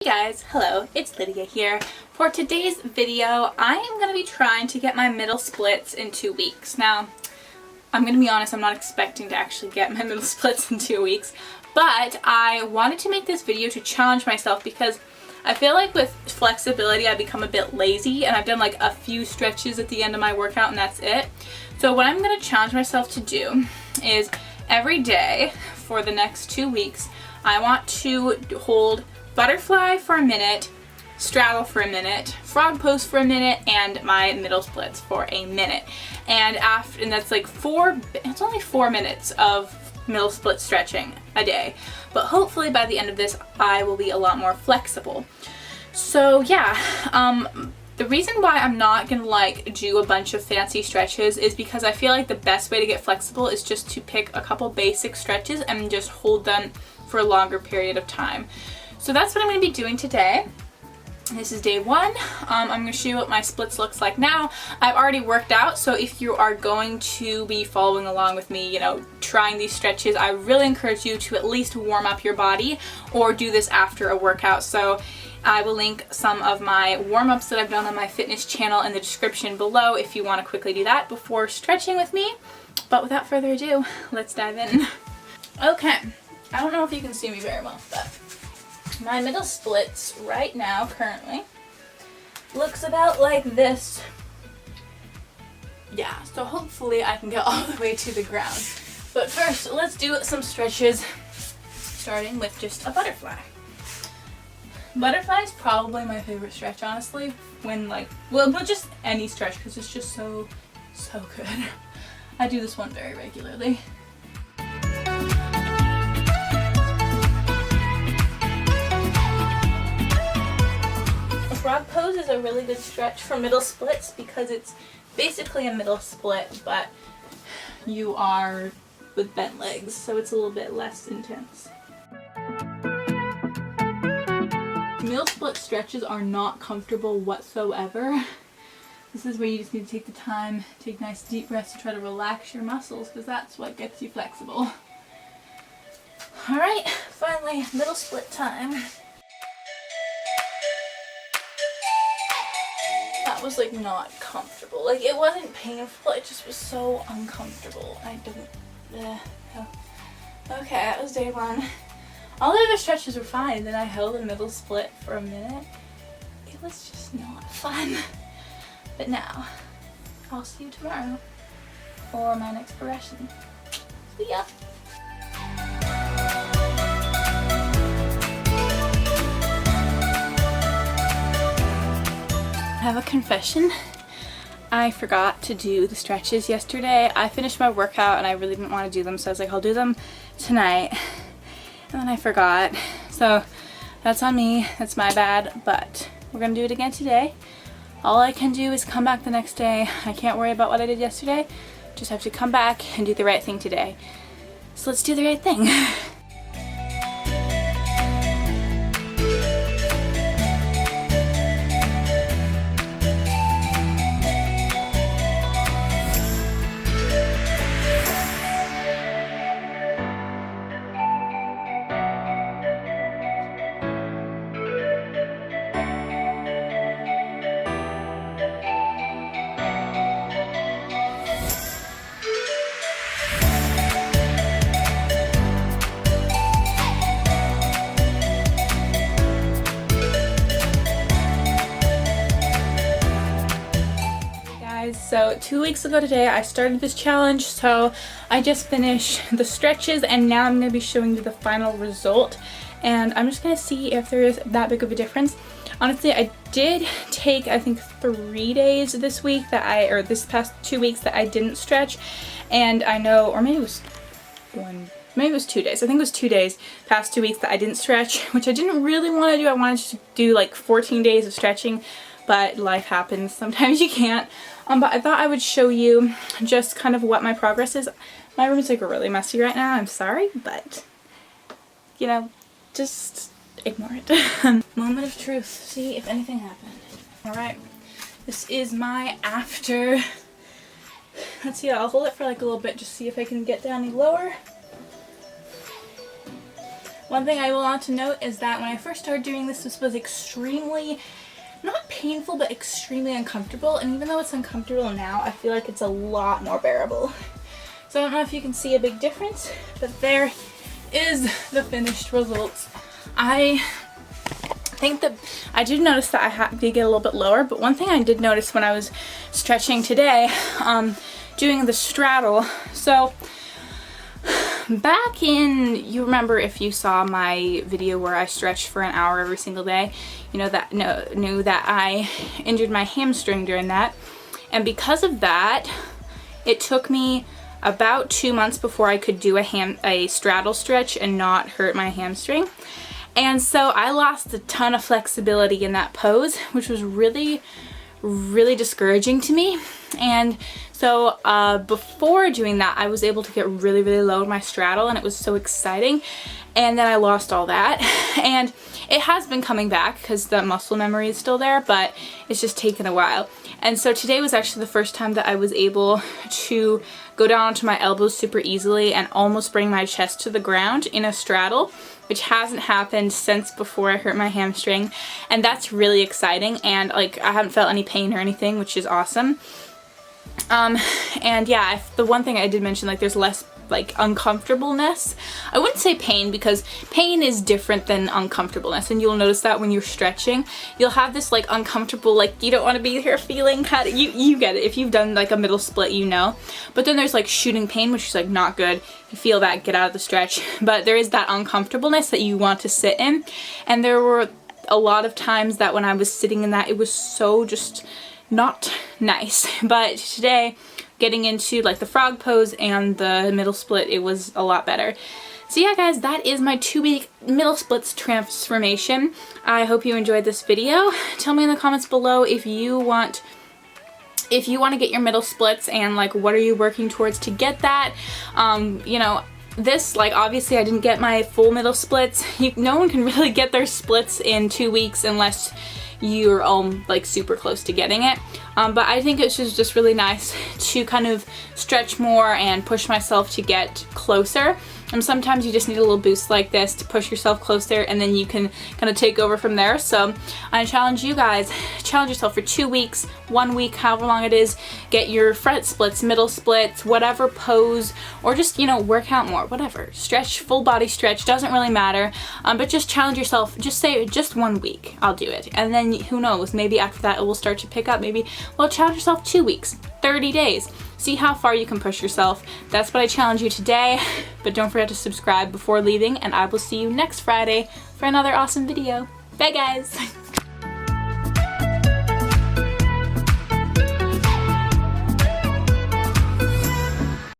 Hey guys, hello, it's Lydia here. For today's video, I am going to be trying to get my middle splits in 2 weeks. Now, I'm going to be honest, I'm not expecting to actually get my middle splits in 2 weeks, but I wanted to make this video to challenge myself because I feel like with flexibility I become a bit lazy and I've done like a few stretches at the end of my workout and that's it. So what I'm going to challenge myself to do is every day for the next 2 weeks, I want to hold butterfly for a minute, straddle for a minute, frog pose for a minute, and my middle splits for a minute. And that's like it's only 4 minutes of middle split stretching a day. But hopefully by the end of this, I will be a lot more flexible. So yeah, the reason why I'm not gonna do a bunch of fancy stretches is because I feel like the best way to get flexible is just to pick a couple basic stretches and just hold them for a longer period of time. So that's what I'm going to be doing today. This is day 1. I'm going to show you what my splits looks like now. I've already worked out, so if you are going to be following along with me, trying these stretches, I really encourage you to at least warm up your body or do this after a workout. So I will link some of my warm-ups that I've done on my fitness channel in the description below if you want to quickly do that before stretching with me. But without further ado, let's dive in. Okay, I don't know if you can see me very well, but my middle splits right now, currently, looks about like this. Yeah, so hopefully I can get all the way to the ground. But first, let's do some stretches, starting with just a butterfly. Butterfly is probably my favorite stretch, honestly, but just any stretch, because it's just so good. I do this one very regularly. Frog pose is a really good stretch for middle splits because it's basically a middle split, but you are with bent legs, so it's a little bit less intense. Middle split stretches are not comfortable whatsoever. This is where you just need to take the time, take nice deep breaths to try to relax your muscles because that's what gets you flexible. Alright, finally, middle split time. That was not comfortable. It wasn't painful, it just was so uncomfortable. Okay, that was day 1. All the other stretches were fine, then I held a middle split for a minute. It was just not fun. But now, I'll see you tomorrow for my next progression. See ya! I have a confession. I forgot to do the stretches yesterday. I finished my workout and I really didn't want to do them, so I was like, I'll do them tonight. And then I forgot. So that's on me. That's my bad, but we're gonna do it again today. All I can do is come back the next day. I can't worry about what I did yesterday. Just have to come back and do the right thing today. So let's do the right thing. So 2 weeks ago today I started this challenge, so I just finished the stretches and now I'm going to be showing you the final result, and I'm just going to see if there is that big of a difference. Honestly, I did take I think 3 days this week this past 2 weeks that I didn't stretch, and I know, or maybe it was 2 days. I think it was 2 days past 2 weeks that I didn't stretch, which I didn't really want to do. I wanted to do 14 days of stretching, but life happens. Sometimes you can't. But I thought I would show you just kind of what my progress is. My room is really messy right now. I'm sorry, but just ignore it. Moment of truth. See if anything happened. Alright, this is my after. Let's see, I'll hold it for a little bit, just see if I can get down any lower. One thing I will want to note is that when I first started doing this was extremely, not painful, but extremely uncomfortable. And even though it's uncomfortable now, I feel like it's a lot more bearable. So I don't know if you can see a big difference, but there is the finished results. I think that I did notice that did get a little bit lower, but one thing I did notice when I was stretching today, doing the straddle, so back in, you remember if you saw my video where I stretched for an hour every single day, you know that knew that I injured my hamstring during that, and because of that, it took me about 2 months before I could do a straddle stretch and not hurt my hamstring. And so I lost a ton of flexibility in that pose, which was really, really discouraging to me. And so before doing that, I was able to get really, really low in my straddle, and it was so exciting. And then I lost all that. And it has been coming back because the muscle memory is still there, but it's just taken a while. And so today was actually the first time that I was able to go down onto my elbows super easily and almost bring my chest to the ground in a straddle, which hasn't happened since before I hurt my hamstring. And that's really exciting, and like I haven't felt any pain or anything, which is awesome. And yeah, the one thing I did mention, like there's less like uncomfortableness. I wouldn't say pain, because pain is different than uncomfortableness, and you'll notice that when you're stretching, you'll have this like uncomfortable, like you don't want to be here feeling kind of, you get it. If you've done like a middle split, you know. But then there's like shooting pain, which is like not good. You feel that, get out of the stretch. But there is that uncomfortableness that you want to sit in, and there were a lot of times that when I was sitting in that, it was so just not nice. But today, getting into like the frog pose and the middle split, it was a lot better. So yeah guys, that is my 2-week middle splits transformation. I hope you enjoyed this video. Tell me in the comments below if you want to get your middle splits, and like what are you working towards to get that. You know, this, like obviously I didn't get my full middle splits. No one can really get their splits in 2 weeks unless you're like super close to getting it. But I think it's just really nice to kind of stretch more and push myself to get closer. And sometimes you just need a little boost like this to push yourself closer, and then you can kind of take over from there. So I challenge you guys, challenge yourself for 2 weeks, 1 week, however long it is. Get your front splits, middle splits, whatever pose, or just, you know, work out more, whatever. Stretch, full body stretch, doesn't really matter. But just challenge yourself, just say just 1 week, I'll do it. And then who knows, maybe after that it will start to pick up. Maybe, well, challenge yourself 2 weeks, 30 days. See how far you can push yourself. That's what I challenge you today. But don't forget to subscribe before leaving, and I will see you next Friday for another awesome video. Bye guys!